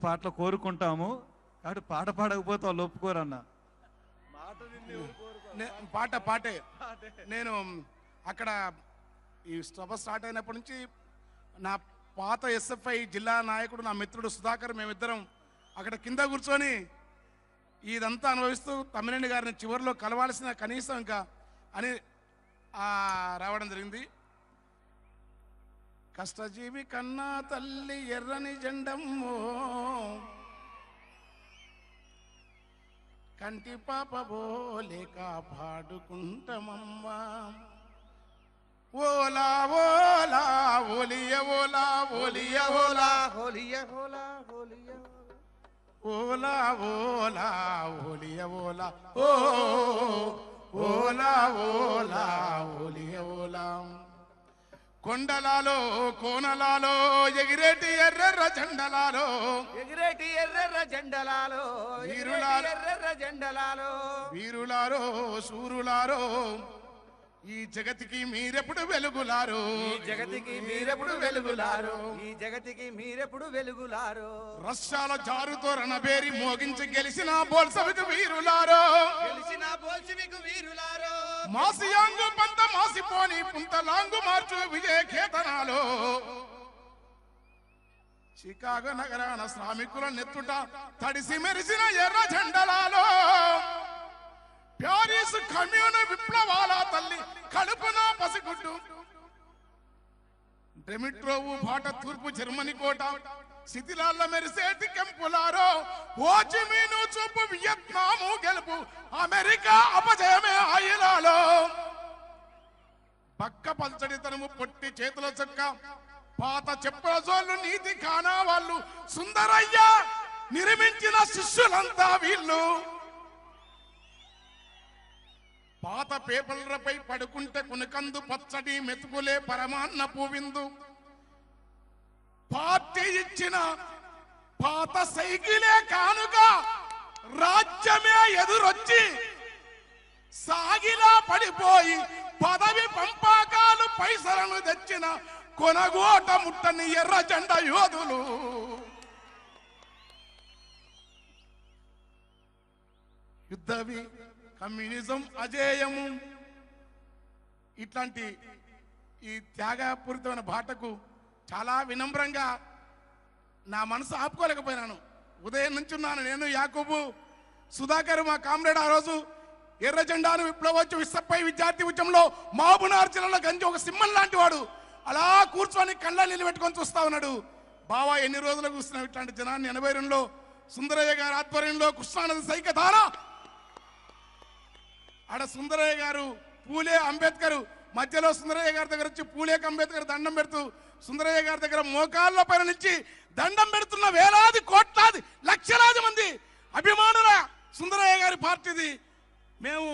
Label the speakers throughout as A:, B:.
A: పాటలు కోరుకుంటాము కాబట్టి పాట పాడకపోతే వాళ్ళు ఒప్పుకోరన్న
B: పాట పాటే. నేను అక్కడ ఈ సభ స్టార్ట్ అయినప్పటి నుంచి నా పాత ఎస్ఎఫ్ఐ జిల్లా నాయకుడు నా మిత్రుడు సుధాకర్ మేమిద్దరం అక్కడ కింద కూర్చొని ఇదంతా అనుభవిస్తూ తమ్మినేని గారిని చివరిలో కలవాల్సిన కనీసం ఇంకా అని రావడం జరిగింది. కష్టజీవి కన్నా తల్లి ఎర్రని జెండమ్మో, కంటి పాప బోలే కాపాడుకుంటమమ్మా, ఓలా ఓలా ఓలియ ఓలా ఓలియ ఓలా ఓలియ ఓలా ఓలియ ఓలా ఓలా ఓలియ ఓలా ఓ ఓలా ఓలా ఓలియ ఓలా. కొండలాలో కోనలాలో ఎగిరేటి ఎర్రెర్ర జెండలాలో,
C: ఎగిరేటి ఎర్రెర్ర జెండలాలో, ఎర్రెర్ర జెండలాలో,
B: వీరులారో శూరులారో ఈ జగతికి మీరెప్పుడు వెలుగులారు,
C: ఈ జగతికి మీరెప్పుడు వెలుగులారు, ఈ జగతికి మీరెప్పుడు వెలుగులారు.
B: రష్యాల జారుతో రణబేరి మోగించి గెలిచిన బోల్సవికు వీరులారో,
C: గెలిచిన బోల్షివికు వీరులారో,
B: మాసియాంగు పంత మాసిపోని పుంతలాంగు మార్చు విజయ కేతనాలో, చికాగో నగరాన శ్రామికుల నెత్తుట తడిసి మెరిసిన ఎర్ర జెండలాలో, ప్యారిస్ కమ్యూన్ విప్లవాల తల్లి కడుపున పసిగుడ్డు, డెమిట్రోవు బాట తూర్పు జర్మనీ కోట శిథిలాల మెరిసేటి కెంపులారో, ఓచిమీను చూపు వియత్నాము గెలుపు అమెరికా అపజయమే ఆయిలాలో, పక్క పల్చడితనము పొట్టి చేతుల చొక్క పాత చెప్పుల జోళ్ళు నీతి కానా వాళ్ళు, సుందరయ్య నిర్మించిన శిష్యులంతా వీళ్ళు, పాత పేపర్లపై పడుకుంటే కునకందు పచ్చడి మెతుకులే పరమాన్న పూవిందు, పార్టీ ఇచ్చిన పాత సైకిలే కానుగా రాజ్యమే ఎదురొచ్చి సాగిలా పడిపోయి పదవి పంపాకాలు పైసలను తెచ్చిన కొనగోట ముట్టని ఎర్ర జెండ యోధులు, యుద్ధవి కమ్యూనిజం అజేయము. ఇట్లాంటి ఈ త్యాగపూరితమైన బాటకు చాలా వినమ్రంగా నా మనసు ఆపుకోలేకపోయినాను. ఉదయం నుంచి ఉన్నాను నేను, యాకూబు, సుధాకర్ మా కామ్రేడ్. ఆ రోజు ఎర్ర జెండాను విప్లవోత్సవ విశ్వపై విద్యార్థి ఉద్యమంలో మహబూబ్నగర్ జిల్లాలో గంజి ఒక సింహం లాంటి వాడు అలా కూర్చొని కళ్ళ నీళ్ళు పెట్టుకొని చూస్తా ఉన్నాడు. బావా ఎన్ని రోజులు కూర్చున్నావు ఇట్లాంటి జనాన్ని. 82లో సుందరయ్య గారి ఆధ్వర్యంలో కృష్ణానది సైకధార ఆడ సుందరయ్య గారు పూలే అంబేద్కర్ మధ్యలో సుందరయ్య గారి దగ్గర వచ్చి పూలేకి అంబేద్కర్ దండం పెడుతూ సుందరయ్య గారి దగ్గర మోకాళ్ళ పైన నుంచి దండం పెడుతున్న వేలాది కోట్లాది లక్షలాది మంది అభిమానుల సుందరయ్య గారి పార్టీది. మేము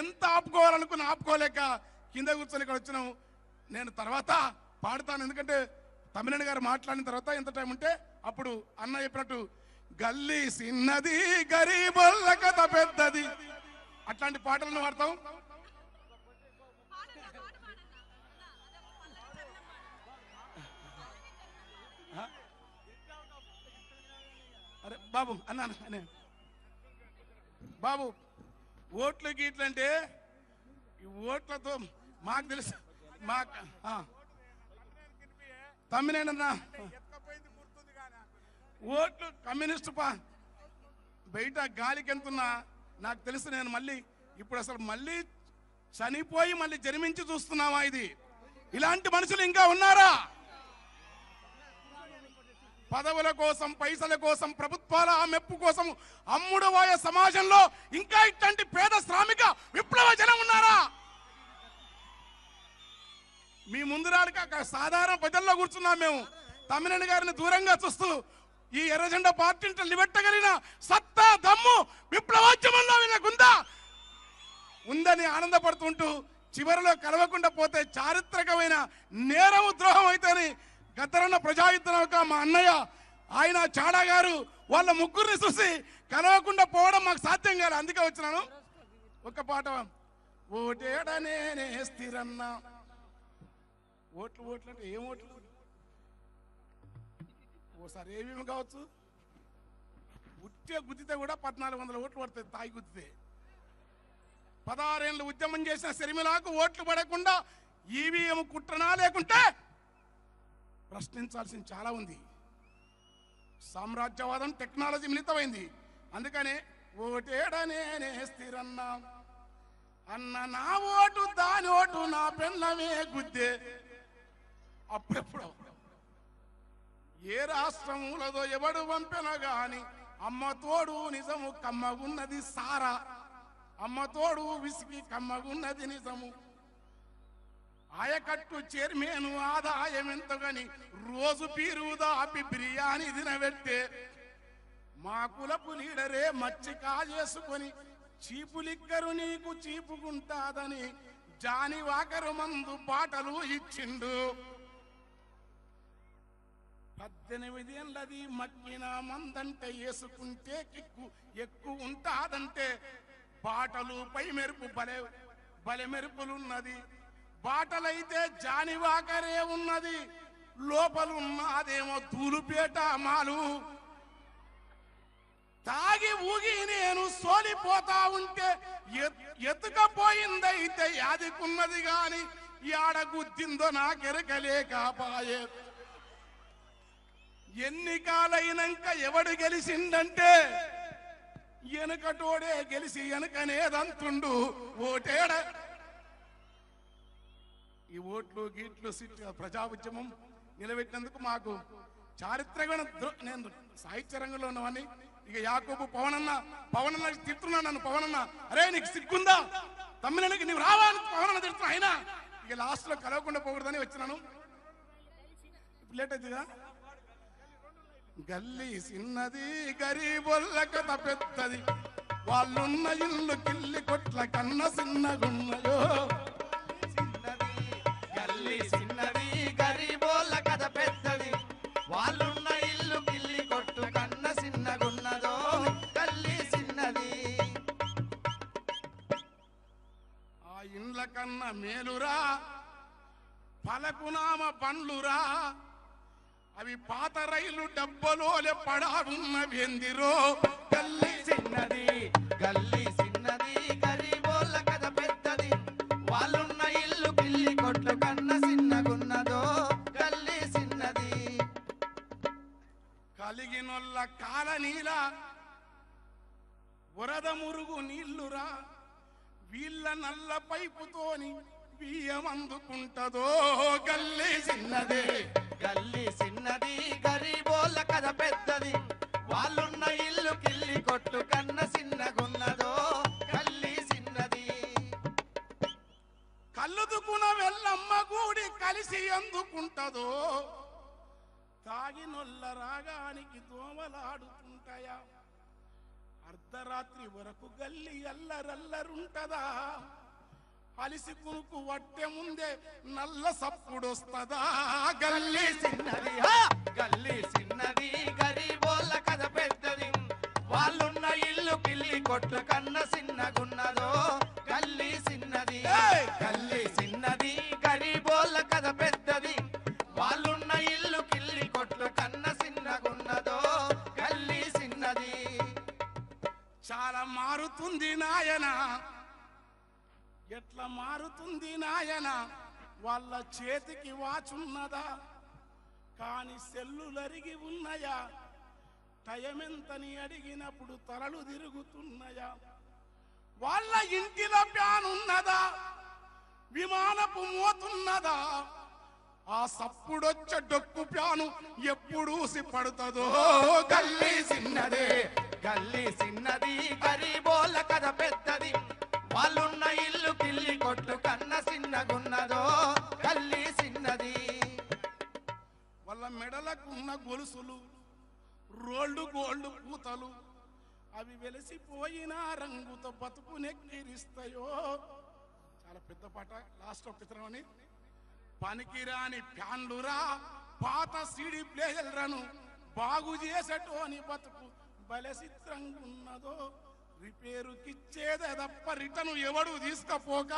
B: ఎంత ఆపుకోవాలనుకుని ఆపుకోలేక కింద కూర్చొని ఇక్కడ వచ్చినాము. నేను తర్వాత పాడతాను, ఎందుకంటే తమ్మినేని గారు మాట్లాడిన తర్వాత ఎంత టైం ఉంటే అప్పుడు అన్న చెప్పినట్టు గల్లీ సిన్నది గరీబుల కథ పెద్దది అట్లాంటి పాటలను పాడతాం. అరే బాబు అన్న బాబు, ఓట్లు గీట్లంటే ఈ ఓట్లతో మాకు తెలుసు. తమ్మినేనన్నా ఓట్లు కమ్యూనిస్టు బయట గాలికి ఎంతున్నా నాకు తెలుసు. నేను మళ్ళీ ఇప్పుడు అసలు మళ్ళీ చనిపోయి మళ్ళీ జన్మించి చూస్తున్నావా? ఇది ఇలాంటి మనుషులు ఇంకా ఉన్నారా? పదవుల కోసం, పైసల కోసం, ప్రభుత్వాల మెప్పు కోసం అమ్ముడువాయ సమాజంలో ఇంకా ఇట్లాంటి పేద శ్రామిక విప్లవ జనం ఉన్నారా? మీ ముందు రాడికి అక్కడ సాధారణ ప్రజల్లో కూర్చున్నాం మేము. తమ్మినేని గారిని దూరంగా చూస్తూ ఈ ఎర్ర జెండా పార్టీని నిలబెట్టగలిగిన సత్తా దమ్ము విప్లవోద్యమంలో వీళ్ళకుందా ఉందని ఆనందపడుతుంటూ చివరిలో కలవకుండా పోతే చారిత్రకమైన నేరము ద్రోహం అయితేని గద్దరన్న ప్రజాయుద్ధ మా అన్నయ్య ఆయన చాడా గారు వాళ్ళ ముగ్గురిని చూసి కలవకుండా పోవడం మాకు సాధ్యం కాదు. అందుకే వచ్చినాను. ఒక పాట ఓటేడనే స్థిరన్న. ఓట్లు అంటే ఏం ఓట్లు? ఓసారి ఏమేమి కావచ్చు. ఉట్టే గుద్దితే కూడా 1400 ఓట్లు పడుతుంది తాయి గుద్దితే. 16 ఏళ్ళు ఉద్యమం చేసిన శర్మిలకు ఓట్లు పడకుండా ఈవీఎం కుట్రనా లేకుంటే ప్రశ్నించాల్సింది చాలా ఉంది. సామ్రాజ్యవాదం టెక్నాలజీ మిళితమైంది. అందుకనే ఓటేడనే స్థిరన్నా అన్న నా ఓటు దాని ఓటు నా పెళ్ళమే గుద్దే. అప్పుడెప్పుడు ఏ రాష్ట్రములదో ఎవడు పంపిన గాని అమ్మ తోడు నిజము కమ్మగున్నది సారా, అమ్మ తోడు విసిగి కమ్మగున్నది నిజము. ఆయకట్టు చైర్మన్ ఆదాయం ఎంతగాని రోజు పీరు దాపి బిర్యానీ తినబెట్టే మా కులపు లీడరే మచ్చికా చేసుకొని చీపులిక్కరు నీకు చీపుకుంటాదని జాని వాకరు మందు పాటలు ఇచ్చిండు. 18 ఏళ్ళది మక్కిన మందంటే వేసుకుంటే కిక్కు ఎక్కువ ఉంటాదంటే బాటలు పై మెరుపు బలె మెరుపులున్నది. బాటలైతే జానివాకరే ఉన్నది, లోపలున్నదేమో ధూలుపేట మాలు. తాగి ఊగి నేను సోలిపోతా ఉంటే ఎత్తుకపోయిందైతే యాదికున్నది గాని యాడ గుద్దిందో నాకెరకలేకపాయే. ఎన్నికలైనాక ఎవడు గెలిచిందంటే వెనుకటోడే గెలిచి వెనకనేదంతుండు. ఓటేడ ఈ ఓట్లు గీట్లు ప్రజా ఉద్యమం నిలబెట్టినందుకు మాకు చారిత్రకమైన నేను సాహిత్య రంగంలో ఉన్నవని ఇక యాకోబు పవనన్న తిడుతున్నాను నన్ను. పవనన్న అరే నీకు సిగ్గుందా తమ్మినకి నీవు రావా అని పవనన్న తిడుతున్నా. అయినా ఇక లాస్ట్ లో కలవకుండా పోకూడదని వచ్చినాను. లేట్ అవుతుందా? గల్లీ చిన్నది గరీబొల్ల కథ పెద్దది, వాళ్ళున్న ఇల్లు కిల్లి కొట్ల కన్న చిన్నగున్నయో.
C: గల్లీ చిన్నది గరీబోళ్ళ కథ పెద్దది, వాళ్ళున్న ఇల్లు కిల్లి కొట్టు కన్న చిన్నగున్నదో. గల్లీ చిన్నది
B: ఆ ఇండ్ల కన్న మేలురా పలకునామ పండ్లురా, అవి పాత రైలు డబ్బలోలే పడాడున్నవేందిరో.
C: గల్లీ చిన్నది గల్లీ చిన్నది గరీబోళ్ళ కథ పెద్దది, వాళ్ళున్న ఇల్లు కిల్లి కొట్లు కన్న చిన్నగున్నదో. గల్లీ చిన్నది
B: కలిగినొల్ల కాల నీల వరద మురుగు నీళ్లురా, వీళ్ళ నల్ల పైపుతోని బియ్యం అందుకుంటదో. గల్లీ చిన్నదే
C: గల్లీ చిన్నది గరీబోళ్ళ కథ పెద్దది, వాళ్ళున్న ఇల్లు కిల్లి కొట్టు కన్న చిన్నగున్నదో. గల్లీ చిన్నది
B: కళ్ళుదుకున వెళ్ళమ్మ గూడి కలిసి అందుకుంటదో. తాగినొల్ల రాగానికి దోమలాడుతుంటాయా, అర్ధరాత్రి వరకు గల్లి అల్లరల్లరుంటదా. అలిసి కునుకు వట్టె ముందే నల్ల సప్పుడొస్తదా. గల్లీ
C: చిన్నది గల్లీ చిన్నది గరీబోళ్ళ కథ పెద్దది, వాళ్ళున్న ఇల్లు కిల్లి కొట్టు కన్న చిన్నగున్నదో. గల్లీ చిన్నది గల్లీ చిన్నది గరీబోళ్ళ కథ పెద్దది, వాళ్ళున్న ఇల్లు కిల్లి కొట్టు కన్న చిన్నగున్నదో. గల్లీ చిన్నది
B: చాలా మారుతుంది నాయన, ఎట్లా మారుతుంది నాయన. వాళ్ళ చేతికి వాచున్నదా కాని సెల్లులరిగి ఉన్నాయా, టయమెంతని అడిగినప్పుడు తలలు తిరుగుతున్నాయా. వాళ్ళ ఇంటిలో ప్యానున్నదా, విమానపు మోతున్నదా, ఆ సప్పుడొచ్చ డొక్కు ప్యాను ఎప్పుడూసి పడుతుందో. గల్లీ చిన్నదే
C: గల్లీ చిన్నది గరీబోళ్ళ కథ పెద్దది, వాళ్ళున్న ఇల్లు కిల్లి కొట్టు కన్న చిన్నగున్నదో. గల్లీ చిన్నది
B: వాళ్ళ మెడలకున్న గొలుసులు రోల్డు గోల్డ్ పూతలు, అవి వెలిసిపోయిన రంగుతో బతుకు నెక్కిరిస్తాయో. చాలా పెద్ద పాట, లాస్ట్ ఒక అని. పనికిరాని ఫ్యాన్లురా పాత సిడి ప్లేయర్లను బాగు చేసేటోని బతుకు బలె చిత్రంగున్నదో. రిపేరుకిచ్చేదే తప్ప రిటర్ను ఎవడు తీసుకపోక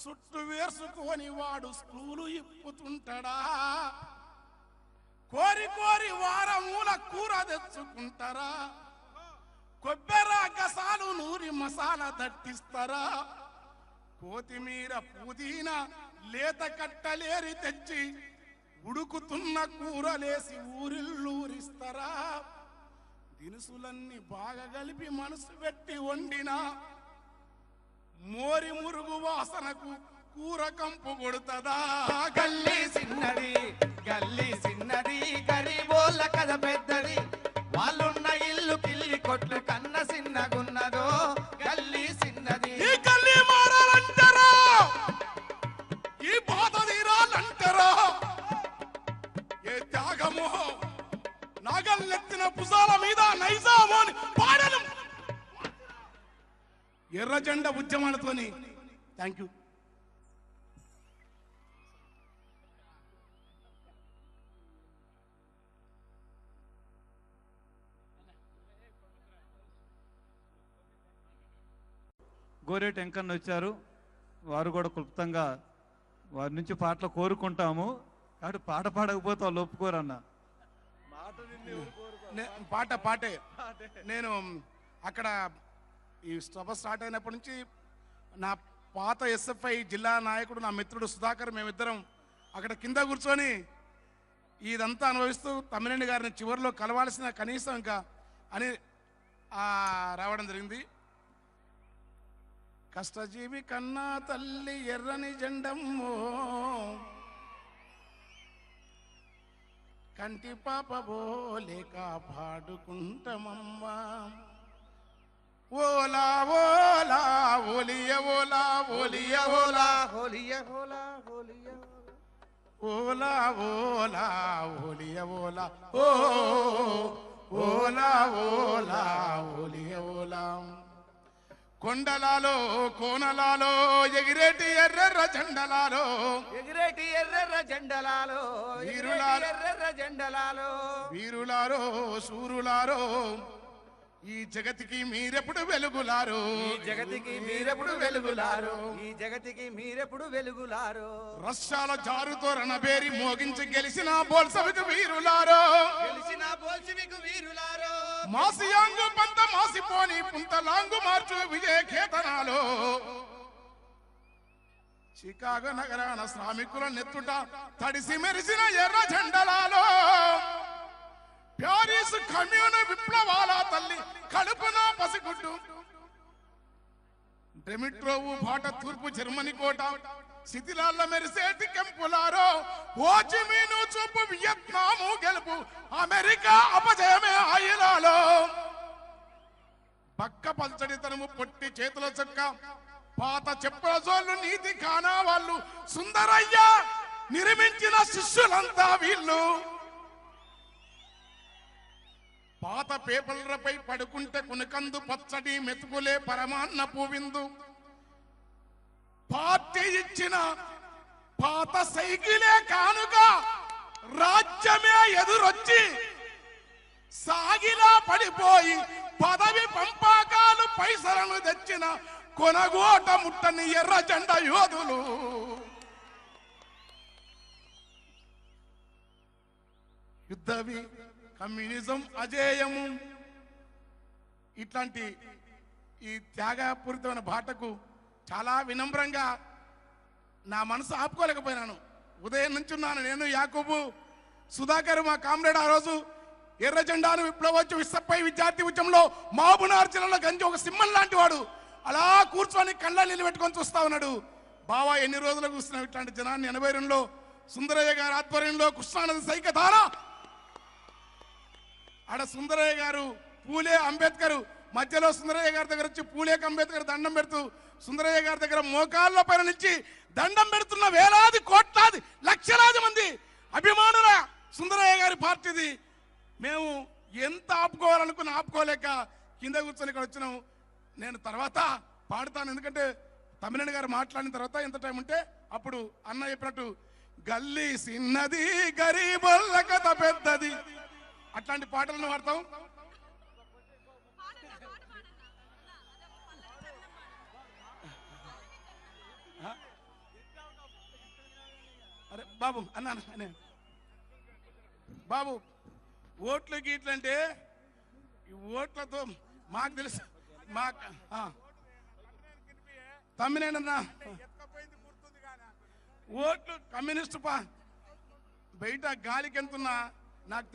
B: చుట్టు వేసుకొని వాడు స్కూలు ఇప్పుతుంటాడా. కోరి కోరి వారమూల కూర తెచ్చుకుంటారా. కొబ్బెర గసాలు నూరి మసాలా దట్టిస్తారా కొత్తిమీర పుదీనా లేత కట్టలేరి తెచ్చి ఉడుకుతున్న కూరలేసి ఊరిల్లూరిస్తారా దినుసులన్నీ బాగా కలిపి మనసు పెట్టి వండిన మోరి మురుగు వాసనకు కూర కంపు కొడుతుందా
C: గల్లీ సిన్నది గరీబోళ్ళ కథ పెద్దది వాళ్ళున్న ఇల్లు కిల్లి కొట్లు కన్న సిన్నగున్నదో గల్లీ సిన్నది
B: ఈ గల్లీ మారాలంటారా ఈ బాధ తీరాలంటారా ఏ త్యాగమో నాగల్లెత్తిన భుజాల మీద నైజామోని పాడను ఎర్ర జెండా ఉద్యమాలతోని థ్యాంక్ యూ
A: గోరేటి వెంకన్న వచ్చారు. వారు కూడా క్లుప్తంగా వారి నుంచి పాటలు కోరుకుంటాము. కాబట్టి పాట పాడకపోతే వాళ్ళు ఒప్పుకోరన్న.
B: పాటే నేను అక్కడ ఈ సభ స్టార్ట్ అయినప్పటి నుంచి నా పాత ఎస్ఎఫ్ఐ జిల్లా నాయకుడు నా మిత్రుడు సుధాకర్ మేమిద్దరం అక్కడ కింద కూర్చొని ఇదంతా అనుభవిస్తూ తమ్మినేని గారిని చివరిలో కలవాల్సిన కనీసం ఇంకా అని రావడం జరిగింది. కష్టజీవి కన్నా తల్లి ఎర్రని జెండమ్మో కంటి పాప బోలేక పాడుకుంటమమ్మా ఓలా ఓలా ఓలియ ఓలా ఓలియ ఓలా
C: హోలియ హోలా హోలియ
B: ఓలా ఓలా ఓలియ ఓలా ఓ ఓలా ఓలా ఓలియ ఓలా కొండలాలో కోనలాలో ఎగిరేటి ఎర్రెర్ర జెండలాలో
C: ఎగిరేటి ఎర్రెర్ర జెండలాలో ఎర్రెర్ర జెండలాలో
B: వీరులారో శూరులారో ఈ జగతికి మీరెప్పుడు వెలుగులారో
C: ఈ జగతికి మీరెప్పుడు వెలుగులారో ఈ జగతికి మీరెప్పుడు వెలుగులారో
B: రష్యాల జారుతో రణబేరి మోగించి గెలిచిన బోల్సవికు వీరులారో
C: గెలిచిన బోల్షివికు వీరులారో
B: మాసియాంగు పంత మాసిపోని పుంతలాంగు మార్చు విజయ కేతనాలో చికాగో నగరాన శ్రామికుల నెత్తుట తడిసి మెరిసిన ఎర్ర జెండలాలో ప్యారిస్ కమ్యూన్ విప్లవాల తల్లి కడుపున పసిగుడ్డు డెమిట్రోవు బాట తూర్పు జర్మనీ కోట శిథిలాల మెరిసేటి కెంపులారో ఓచిమీను చూపు వియత్నాము గెలుపు అమెరికా అపజయమే ఆయిలాలో పక్క పల్చడితనము పొట్టి చేతుల చొక్క పాత చెప్పుల జోళ్ళు నీతి కానా వాళ్ళు సుందరయ్య నిర్మించిన శిష్యులంతా వీళ్ళు పాత పేపర్లపై పడుకుంటే కునకందు పచ్చడి మెతుకులే పరమాన్న పూవిందు పార్టీ ఇచ్చిన పాత సైకిలే కానుగా రాజ్యమే ఎదురొచ్చి సాగిలా పడిపోయి పదవి పంపాకాలు పైసలను తెచ్చిన కొనగోట ముట్టని ఎర్ర జెండా యోధులు యుద్ధవి కమ్యూనిజం అజేయము ఇట్లాంటి ఈ త్యాగపూరితమైన బాటకు చాలా వినమ్రంగా నా మనసు ఆపుకోలేకపోయినాను. ఉదయం నుంచి ఉన్నాను నేను, యాకూబు, సుధాకర్ మా కామ్రేడ్. ఆ రోజు ఎర్ర జెండాను విప్లవోద్యమ విశ్వపై విద్యార్థి ఉద్యమంలో మహబూబ్నగర్ జిల్లాలో గంజి ఒక సింహం లాంటి వాడు అలా కూర్చొని కళ్ళ నీళ్ళు పెట్టుకొని చూస్తా ఉన్నాడు. బావా ఎన్ని రోజులు కూర్చున్నావు ఇట్లాంటి జనాన్ని. 82లో సుందరయ్య గారి ఆధ్వర్యంలో కృష్ణానది సైకధార ఆడ సుందరయ్య గారు పూలే అంబేద్కర్ మధ్యలో సుందరయ్య గారి దగ్గర వచ్చి పూలేకి అంబేద్కర్ దండం పెడుతూ సుందరయ్య గారి దగ్గర మోకాళ్ళ పైన నుంచి దండం పెడుతున్న వేలాది కోట్లాది లక్షలాది మంది అభిమానుల సుందరయ్య గారి పార్టీది. మేము ఎంత ఆపుకోవాలనుకున్నా ఆపుకోలేక కింద కూర్చొని ఇక్కడ వచ్చినాము. నేను తర్వాత పాడతాను, ఎందుకంటే తమ్మినేని గారు మాట్లాడిన తర్వాత ఎంత టైం ఉంటే అప్పుడు అన్న చెప్పినట్టు గల్లీ సిన్నది గరీబోళ్ళ కథ పెద్దది అట్లాంటి పాటలను పాడతాం. అరే బాబు అన్న బాబు ఓట్లు గీట్లంటే ఈ ఓట్లతో మాకు తెలుసు తమ్మినేనన్నా ఓట్లు కమ్యూనిస్టు బయట గాలికి ఎంతున్నా నాకు